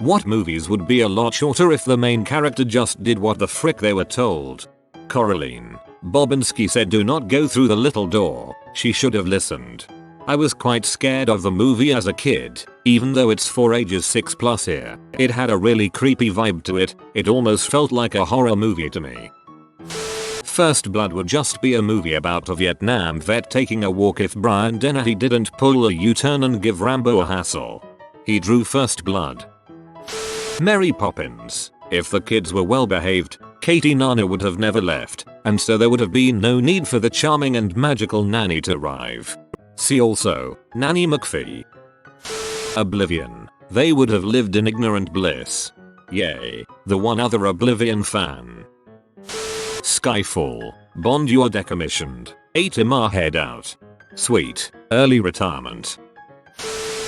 What movies would be a lot shorter if the main character just did what the frick they were told? Coraline Bobinsky said do not go through the little door. She should have listened. I was quite scared of the movie as a kid, even though it's for ages 6+ here. It had a really creepy vibe to it. It almost felt like a horror movie to me. First Blood would just be a movie about a Vietnam vet taking a walk if Brian Dennehy didn't pull a U-turn and give Rambo a hassle. He drew First Blood. Mary Poppins. If the kids were well behaved, Katie Nana would have never left, and so there would have been no need for the charming and magical nanny to arrive. See also, Nanny McPhee. Oblivion. They would have lived in ignorant bliss. Yay, the one other Oblivion fan. Skyfall. Bond you're decommissioned. Ate him our head out. Sweet, early retirement.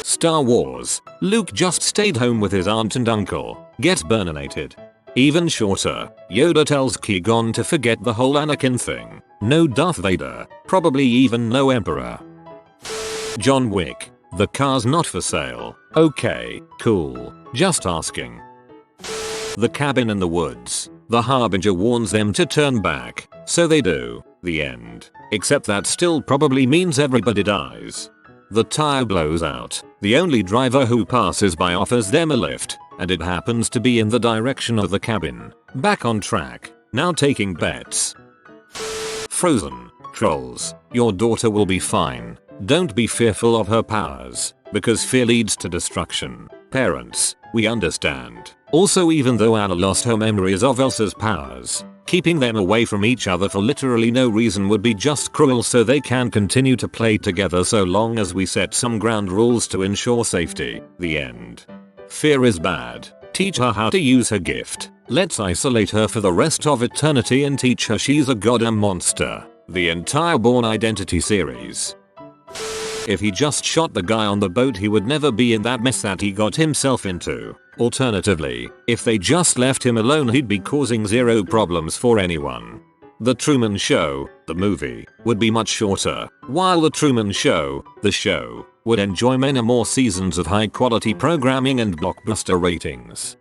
Star Wars. Luke just stayed home with his aunt and uncle. Gets burninated. Even shorter. Yoda tells Qui-Gon to forget the whole Anakin thing. No Darth Vader. Probably even no Emperor. John Wick. The car's not for sale. Okay, cool. Just asking. The Cabin in the Woods. The Harbinger warns them to turn back. So they do. The end. Except that still probably means everybody dies. The tire blows out. The only driver who passes by offers them a lift, and it happens to be in the direction of the cabin. Back on track. Now taking bets. Frozen. Trolls. Your daughter will be fine. Don't be fearful of her powers, because fear leads to destruction. Parents, we understand. Also, even though Anna lost her memories of Elsa's powers, keeping them away from each other for literally no reason would be just cruel, so they can continue to play together so long as we set some ground rules to ensure safety. The end. Fear is bad. Teach her how to use her gift. Let's isolate her for the rest of eternity and teach her she's a goddamn monster. The entire Bourne Identity series. If he just shot the guy on the boat, he would never be in that mess that he got himself into. Alternatively, if they just left him alone, he'd be causing zero problems for anyone. The Truman Show, the movie, would be much shorter, while The Truman Show, the show, would enjoy many more seasons of high quality programming and blockbuster ratings.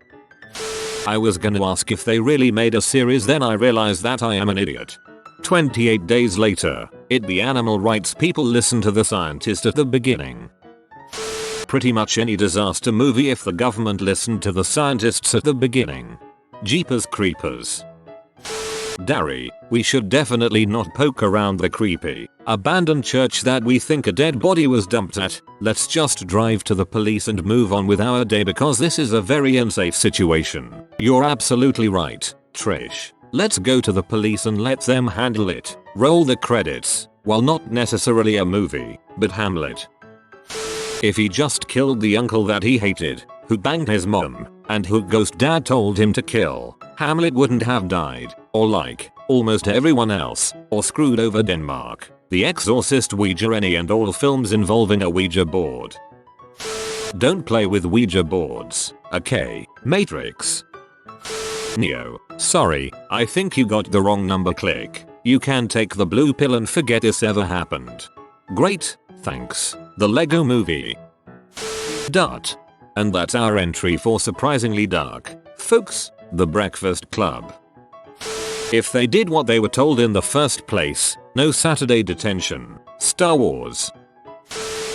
I was gonna ask if they really made a series, then I realized that I am an idiot. 28 days later, the animal rights people listen to the scientist at the beginning. Pretty much any disaster movie if the government listened to the scientists at the beginning. Jeepers Creepers. Darry, we should definitely not poke around the creepy, abandoned church that we think a dead body was dumped at. Let's just drive to the police and move on with our day, because this is a very unsafe situation. You're absolutely right, Trish. Let's go to the police and let them handle it. Roll the credits. Well, not necessarily a movie, but Hamlet. If he just killed the uncle that he hated, who banged his mom, and who ghost dad told him to kill, Hamlet wouldn't have died, or like almost everyone else, or screwed over Denmark, The Exorcist, Ouija, any and all films involving a Ouija board. Don't play with Ouija boards, okay? Matrix. Neo, sorry, I think you got the wrong number. Click. You can take the blue pill and forget this ever happened. Great, thanks. The Lego Movie. Dart. And that's our entry for surprisingly dark, folks. The Breakfast Club. If they did what they were told in the first place, no Saturday detention. Star Wars.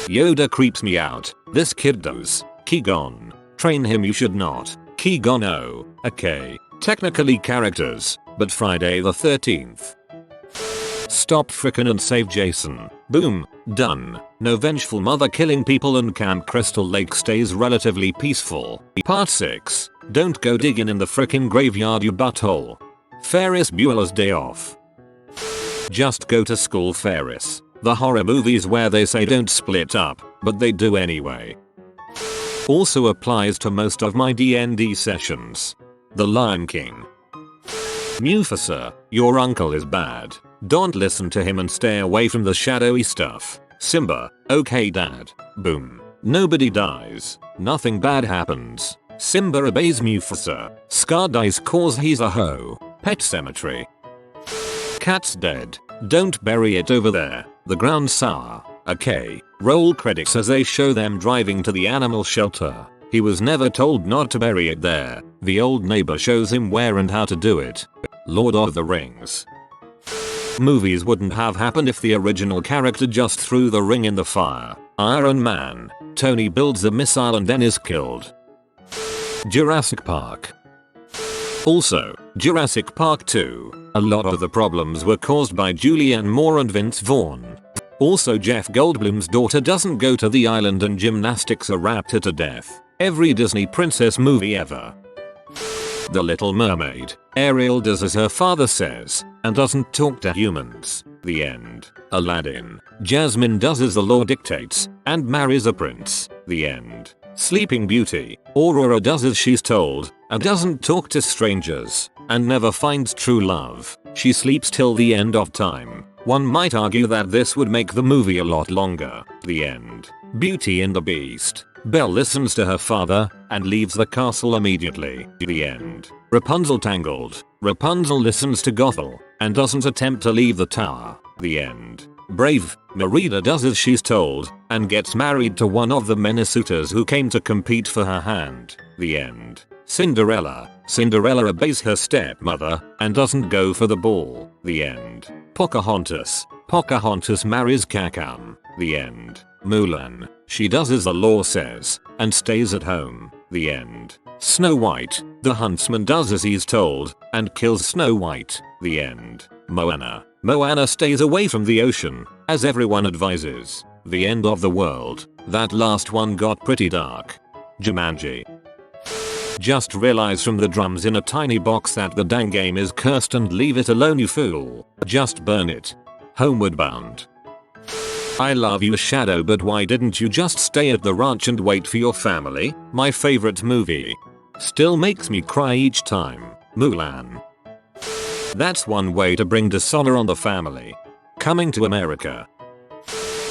Yoda creeps me out. This kid does. Qui-Gon. Train him, you should not. Qui-Gon, oh, okay. Technically characters, but Friday the 13th. Stop frickin' and save Jason. Boom, done. No vengeful mother killing people, and Camp Crystal Lake stays relatively peaceful. Part 6. Don't go digging in the frickin' graveyard, you butthole. Ferris Bueller's Day Off. Just go to school, Ferris. The horror movies where they say don't split up, but they do anyway. Also applies to most of my D&D sessions. The Lion King. Mufasa, your uncle is bad. Don't listen to him and stay away from the shadowy stuff. Simba, okay dad. Boom. Nobody dies. Nothing bad happens. Simba obeys Mufasa. Scar dies cause he's a hoe. Pet Sematary. Cat's dead. Don't bury it over there. The ground's sour. Okay. Roll credits as they show them driving to the animal shelter. He was never told not to bury it there. The old neighbor shows him where and how to do it. Lord of the Rings. Movies wouldn't have happened if the original character just threw the ring in the fire. Iron Man. Tony builds a missile and then is killed. Jurassic Park. Also, Jurassic Park 2. A lot of the problems were caused by Julianne Moore and Vince Vaughn. Also, Jeff Goldblum's daughter doesn't go to the island and gymnastics are wrapped her to death. Every Disney princess movie ever. The Little Mermaid. Ariel does as her father says and doesn't talk to humans. The end. Aladdin. Jasmine does as the law dictates and marries a prince. The end. Sleeping Beauty. Aurora does as she's told and doesn't talk to strangers and never finds true love. She sleeps till the end of time. One might argue that this would make the movie a lot longer. The end. Beauty and the Beast. Belle listens to her father and leaves the castle immediately. The end. Rapunzel Tangled. Rapunzel listens to Gothel and doesn't attempt to leave the tower. The end. Brave. Merida does as she's told and gets married to one of the many suitors who came to compete for her hand. The end. Cinderella. Cinderella obeys her stepmother and doesn't go for the ball. The end. Pocahontas. Pocahontas marries Kakam. The end. Mulan. She does as the law says and stays at home. The end. Snow White. The huntsman does as he's told and kills Snow White. The end. Moana. Moana stays away from the ocean as everyone advises. The end of the world. That last one got pretty dark. Jumanji. Just realize from the drums in a tiny box that the dang game is cursed and leave it alone, you fool. Just burn it. Homeward Bound. I love you, Shadow, but why didn't you just stay at the ranch and wait for your family? My favorite movie. Still makes me cry each time. Mulan. That's one way to bring dishonor on the family. Coming to America.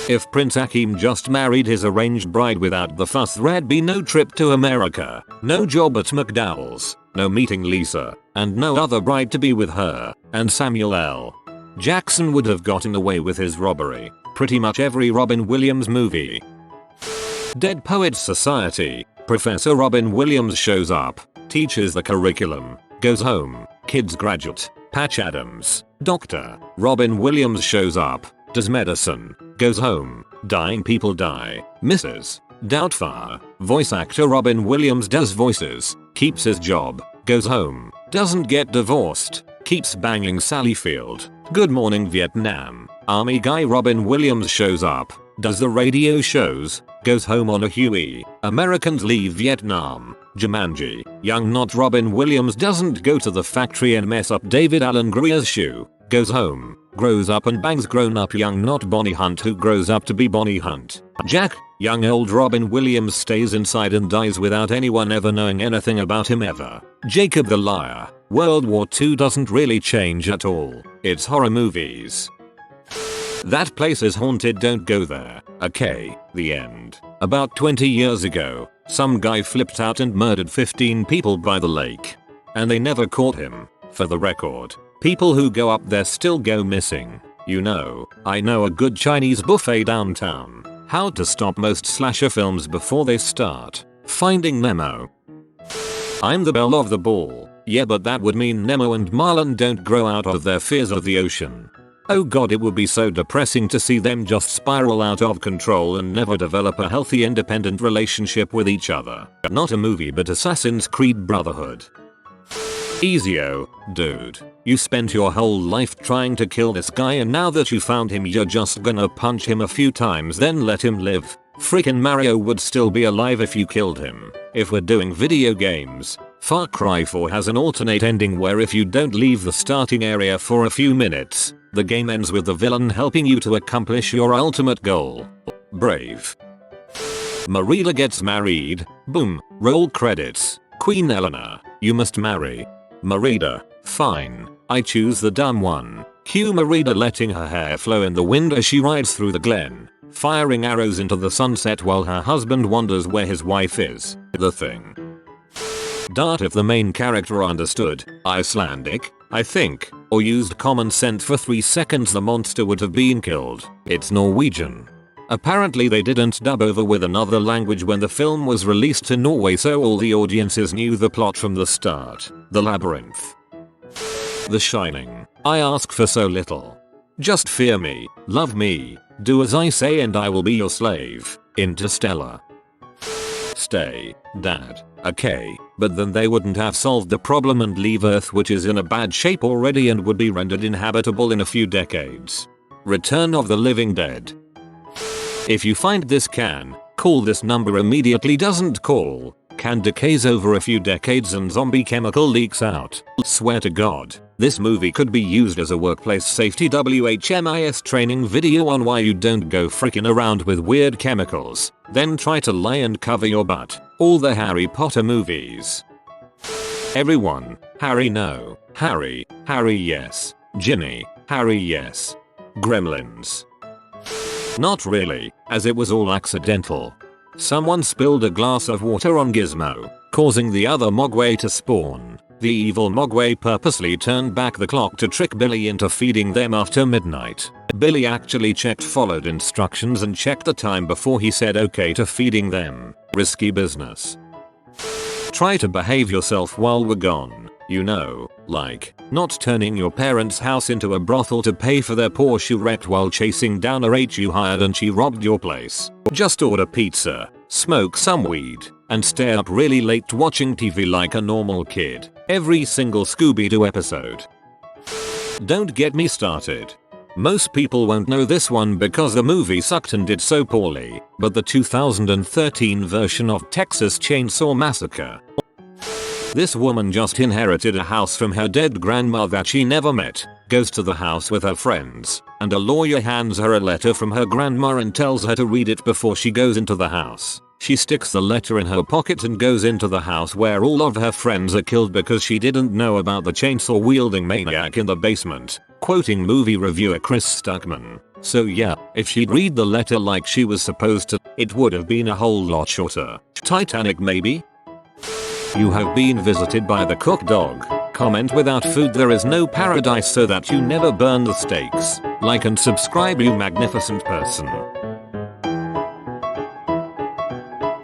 If Prince Hakeem just married his arranged bride without the fuss, there'd be no trip to America, no job at McDowell's, no meeting Lisa, and no other bride to be with her, and Samuel L. Jackson would have gotten away with his robbery. Pretty much every Robin Williams movie. Dead Poets Society. Professor Robin Williams shows up, teaches the curriculum, goes home, kids graduate. Patch Adams. Dr. Robin Williams shows up, does medicine, goes home, dying people die. Mrs. Doubtfire. Voice actor Robin Williams does voices, keeps his job, goes home, doesn't get divorced, keeps banging Sally Field. Good Morning Vietnam. Army guy Robin Williams shows up, does the radio shows, goes home on a Huey. Americans leave Vietnam. Jumanji. Young not Robin Williams doesn't go to the factory and mess up David Alan Grier's shoe, goes home, grows up and bangs grown up young not Bonnie Hunt who grows up to be Bonnie Hunt. Jack. Young old Robin Williams stays inside and dies without anyone ever knowing anything about him ever. Jacob the Liar. World War II doesn't really change at all. It's horror movies. That place is haunted, don't go there. Okay. The end. About 20 years ago, some guy flipped out and murdered 15 people by the lake. And they never caught him. For the record, people who go up there still go missing. You know, I know a good Chinese buffet downtown. How to stop most slasher films before they start. Finding Nemo. I'm the belle of the ball. Yeah, but that would mean Nemo and Marlin don't grow out of their fears of the ocean. Oh god, it would be so depressing to see them just spiral out of control and never develop a healthy independent relationship with each other. Not a movie but Assassin's Creed Brotherhood. Ezio, dude. You spent your whole life trying to kill this guy and now that you found him you're just gonna punch him a few times then let him live. Freaking Mario would still be alive if you killed him. If we're doing video games, Far Cry 4 has an alternate ending where if you don't leave the starting area for a few minutes, the game ends with the villain helping you to accomplish your ultimate goal. Brave. Merida gets married. Boom. Roll credits. Queen Eleanor. You must marry Merida. Fine. I choose the dumb one. Cue Merida letting her hair flow in the wind as she rides through the glen, firing arrows into the sunset while her husband wonders where his wife is. The Thing. Dart if the main character understood Icelandic, I think, or used common sense for 3 seconds the monster would have been killed. It's Norwegian. Apparently they didn't dub over with another language when the film was released in Norway, so all the audiences knew the plot from the start. The Labyrinth. The Shining. I ask for so little. Just fear me, love me, do as I say and I will be your slave. Interstellar. Stay, Dad. Okay, but then they wouldn't have solved the problem and leave Earth, which is in a bad shape already and would be rendered inhabitable in a few decades. Return of the Living Dead. If you find this can, call this number immediately. Doesn't call. Can decays over a few decades and zombie chemical leaks out. Swear to God, this movie could be used as a workplace safety WHMIS training video on why you don't go freaking around with weird chemicals, then try to lie and cover your butt. All the Harry Potter movies. Everyone, Harry no, Harry yes, Ginny, Harry yes. Gremlins. Not really, as it was all accidental. Someone spilled a glass of water on Gizmo, causing the other Mogwai to spawn. The evil Mogwai purposely turned back the clock to trick Billy into feeding them after midnight. Billy actually followed instructions and checked the time before he said okay to feeding them. Risky business. Try to behave yourself while we're gone. You know, like, not turning your parents' house into a brothel to pay for their Porsche you wrecked while chasing down a H you hired and she robbed your place. Just order pizza, smoke some weed, and stay up really late watching TV like a normal kid. Every single Scooby-Doo episode. Don't get me started. Most people won't know this one because the movie sucked and did so poorly, but the 2013 version of Texas Chainsaw Massacre. This woman just inherited a house from her dead grandma that she never met, goes to the house with her friends, and a lawyer hands her a letter from her grandma and tells her to read it before she goes into the house. She sticks the letter in her pocket and goes into the house where all of her friends are killed because she didn't know about the chainsaw wielding maniac in the basement. Quoting movie reviewer Chris Stuckman. So yeah, if she'd read the letter like she was supposed to, it would have been a whole lot shorter. Titanic maybe? You have been visited by the cook dog. Comment without food there is no paradise so that you never burn the stakes. Like and subscribe you magnificent person.